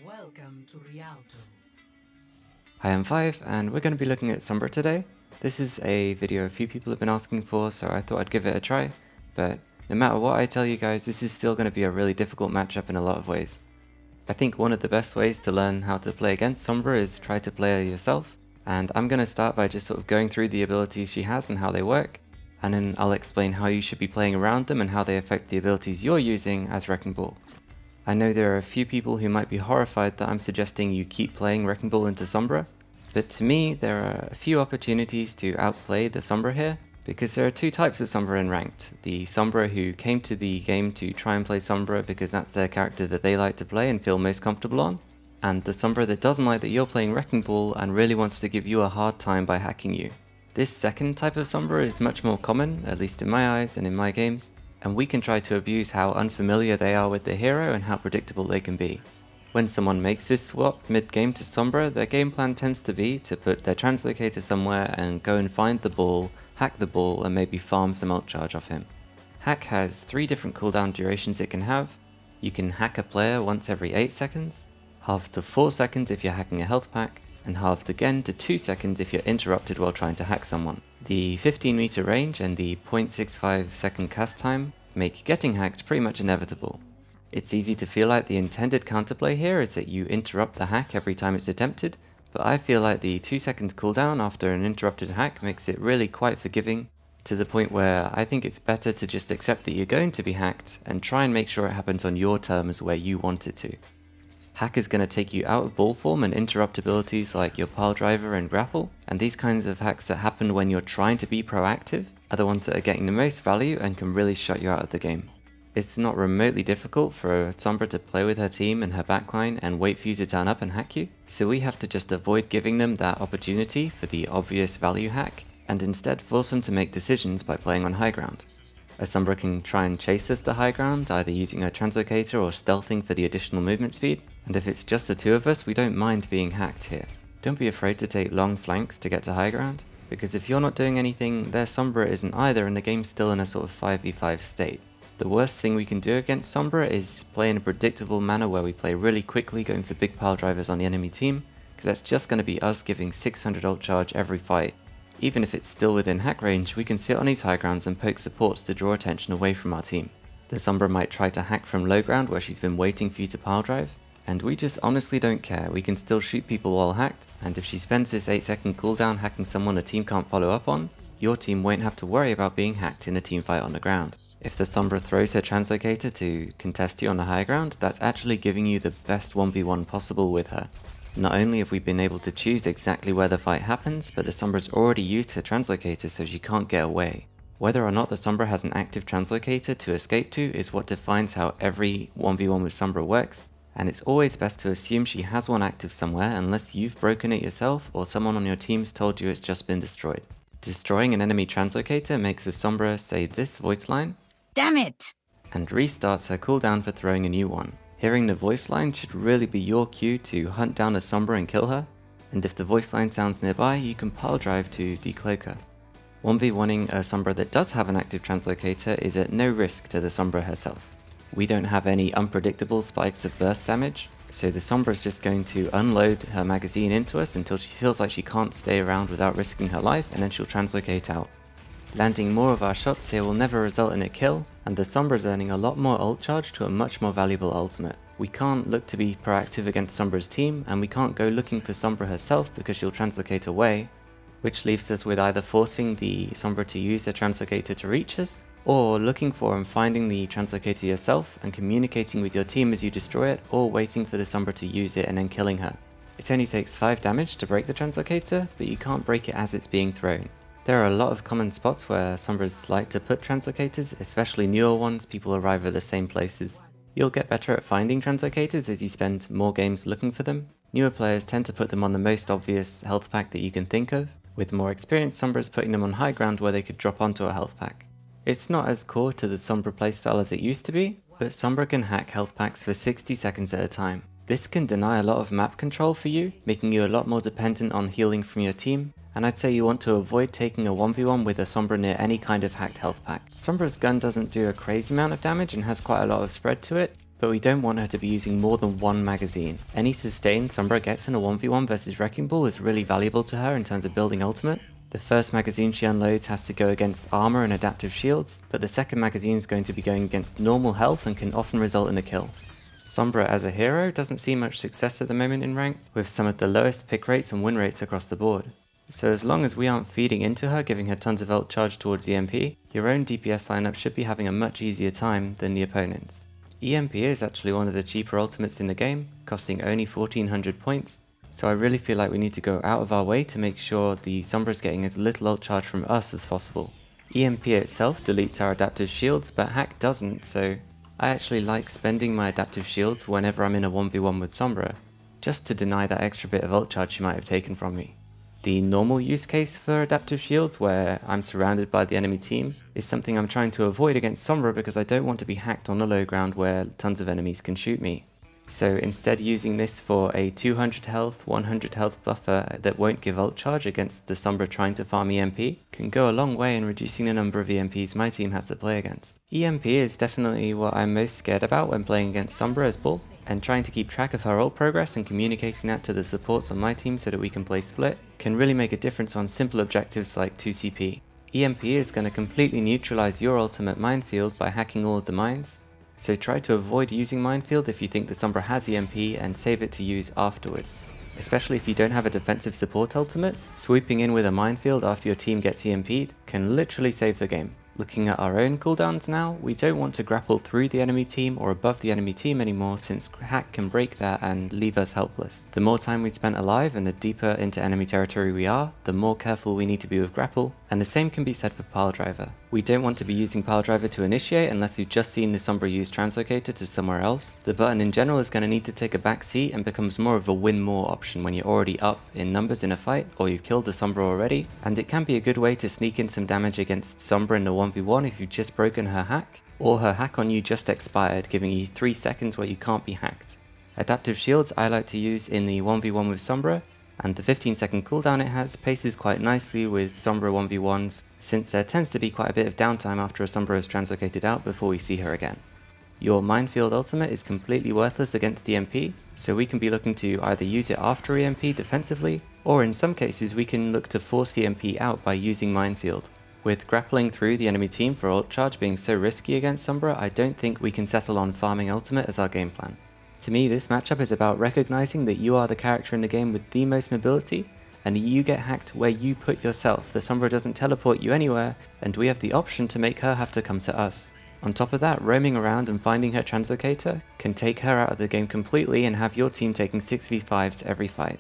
Welcome to Rialto. Hi, I'm Five, and we're going to be looking at Sombra today. This is a video a few people have been asking for, so I thought I'd give it a try, but no matter what I tell you guys, this is still going to be a really difficult matchup in a lot of ways. I think one of the best ways to learn how to play against Sombra is try to play her yourself, and I'm going to start by just sort of going through the abilities she has and how they work, and then I'll explain how you should be playing around them and how they affect the abilities you're using as Wrecking Ball. I know there are a few people who might be horrified that I'm suggesting you keep playing Wrecking Ball into Sombra, but to me there are a few opportunities to outplay the Sombra here, because there are two types of Sombra in Ranked. The Sombra who came to the game to try and play Sombra because that's their character that they like to play and feel most comfortable on, and the Sombra that doesn't like that you're playing Wrecking Ball and really wants to give you a hard time by hacking you. This second type of Sombra is much more common, at least in my eyes and in my games, and we can try to abuse how unfamiliar they are with the hero and how predictable they can be. When someone makes this swap mid-game to Sombra, their game plan tends to be to put their Translocator somewhere and go and find the ball, hack the ball, and maybe farm some ult charge off him. Hack has 3 different cooldown durations it can have. You can hack a player once every 8 seconds, halved to 4 seconds if you're hacking a health pack, and halved again to 2 seconds if you're interrupted while trying to hack someone. The 15 meter range and the 0.65 second cast time make getting hacked pretty much inevitable. It's easy to feel like the intended counterplay here is that you interrupt the hack every time it's attempted, but I feel like the 2 second cooldown after an interrupted hack makes it really quite forgiving, to the point where I think it's better to just accept that you're going to be hacked and try and make sure it happens on your terms where you want it to. Hack is going to take you out of ball form and interrupt abilities like your pile driver and grapple, and these kinds of hacks that happen when you're trying to be proactive are the ones that are getting the most value and can really shut you out of the game. It's not remotely difficult for Sombra to play with her team and her backline and wait for you to turn up and hack you, so we have to just avoid giving them that opportunity for the obvious value hack, and instead force them to make decisions by playing on high ground. A Sombra can try and chase us to high ground, either using her Translocator or stealthing for the additional movement speed, and if it's just the two of us, we don't mind being hacked here. Don't be afraid to take long flanks to get to high ground, because if you're not doing anything, their Sombra isn't either and the game's still in a sort of 5v5 state. The worst thing we can do against Sombra is play in a predictable manner where we play really quickly going for big pile drivers on the enemy team, because that's just going to be us giving 600 ult charge every fight. Even if it's still within hack range, we can sit on these high grounds and poke supports to draw attention away from our team. The Sombra might try to hack from low ground where she's been waiting for you to pile drive, and we just honestly don't care. We can still shoot people while hacked, and if she spends this 8-second cooldown hacking someone a team can't follow up on, your team won't have to worry about being hacked in a team fight on the ground. If the Sombra throws her Translocator to contest you on the high ground, that's actually giving you the best 1v1 possible with her. Not only have we been able to choose exactly where the fight happens, but the Sombra's already used her Translocator so she can't get away. Whether or not the Sombra has an active Translocator to escape to is what defines how every 1v1 with Sombra works, and it's always best to assume she has one active somewhere unless you've broken it yourself or someone on your team's told you it's just been destroyed. Destroying an enemy Translocator makes the Sombra say this voice line, Damn it! and restarts her cooldown for throwing a new one. Hearing the voice line should really be your cue to hunt down a Sombra and kill her, and if the voice line sounds nearby, you can pile drive to decloak her. 1v1ing a Sombra that does have an active Translocator is at no risk to the Sombra herself. We don't have any unpredictable spikes of burst damage, so the Sombra is just going to unload her magazine into us until she feels like she can't stay around without risking her life, and then she'll translocate out. Landing more of our shots here will never result in a kill, and the Sombra is earning a lot more ult charge to a much more valuable ultimate. We can't look to be proactive against Sombra's team, and we can't go looking for Sombra herself because she'll translocate away, which leaves us with either forcing the Sombra to use her Translocator to reach us, or looking for and finding the Translocator yourself and communicating with your team as you destroy it, or waiting for the Sombra to use it and then killing her. It only takes 5 damage to break the Translocator, but you can't break it as it's being thrown. There are a lot of common spots where Sombras like to put Translocators, especially newer ones. People arrive at the same places. You'll get better at finding Translocators as you spend more games looking for them. Newer players tend to put them on the most obvious health pack that you can think of, with more experienced Sombras putting them on high ground where they could drop onto a health pack. It's not as core to the Sombra playstyle as it used to be, but Sombra can hack health packs for 60 seconds at a time. This can deny a lot of map control for you, making you a lot more dependent on healing from your team, and I'd say you want to avoid taking a 1v1 with a Sombra near any kind of hacked health pack. Sombra's gun doesn't do a crazy amount of damage and has quite a lot of spread to it, but we don't want her to be using more than one magazine. Any sustain Sombra gets in a 1v1 versus Wrecking Ball is really valuable to her in terms of building ultimate. The first magazine she unloads has to go against armor and adaptive shields, but the second magazine is going to be going against normal health and can often result in a kill. Sombra as a hero doesn't see much success at the moment in ranked, with some of the lowest pick rates and win rates across the board. So as long as we aren't feeding into her, giving her tons of ult charge towards EMP, your own DPS lineup should be having a much easier time than the opponent's. EMP is actually one of the cheaper ultimates in the game, costing only 1400 points, so I really feel like we need to go out of our way to make sure the Sombra is getting as little ult charge from us as possible. EMP itself deletes our adaptive shields, but Hack doesn't, so I actually like spending my adaptive shields whenever I'm in a 1v1 with Sombra, just to deny that extra bit of ult charge she might have taken from me. The normal use case for adaptive shields, where I'm surrounded by the enemy team, is something I'm trying to avoid against Sombra because I don't want to be hacked on the low ground where tons of enemies can shoot me. So instead using this for a 200 health, 100 health buffer that won't give ult charge against the Sombra trying to farm EMP can go a long way in reducing the number of EMPs my team has to play against. EMP is definitely what I'm most scared about when playing against Sombra as Bull, and trying to keep track of her ult progress and communicating that to the supports on my team so that we can play split can really make a difference on simple objectives like 2CP. EMP is going to completely neutralize your ultimate minefield by hacking all of the mines, so try to avoid using Minefield if you think the Sombra has EMP and save it to use afterwards. Especially if you don't have a defensive support ultimate, swooping in with a Minefield after your team gets EMP'd can literally save the game. Looking at our own cooldowns now, we don't want to grapple through the enemy team or above the enemy team anymore since Hack can break that and leave us helpless. The more time we spent alive and the deeper into enemy territory we are, the more careful we need to be with grapple, and the same can be said for Piledriver. We don't want to be using Piledriver to initiate unless you've just seen the Sombra use Translocator to somewhere else. The button in general is going to need to take a back seat and becomes more of a win more option when you're already up in numbers in a fight or you've killed the Sombra already, and it can be a good way to sneak in some damage against Sombra in the 1v1 if you've just broken her hack, or her hack on you just expired, giving you 3 seconds where you can't be hacked. Adaptive shields I like to use in the 1v1 with Sombra, and the 15-second cooldown it has paces quite nicely with Sombra 1v1s, since there tends to be quite a bit of downtime after a Sombra is translocated out before we see her again. Your Minefield ultimate is completely worthless against EMP, so we can be looking to either use it after EMP defensively, or in some cases we can look to force EMP out by using Minefield. With grappling through the enemy team for ult charge being so risky against Sombra, I don't think we can settle on farming ultimate as our game plan. To me, this matchup is about recognizing that you are the character in the game with the most mobility, and you get hacked where you put yourself. The Sombra doesn't teleport you anywhere, and we have the option to make her have to come to us. On top of that, roaming around and finding her Translocator can take her out of the game completely and have your team taking 6v5s every fight.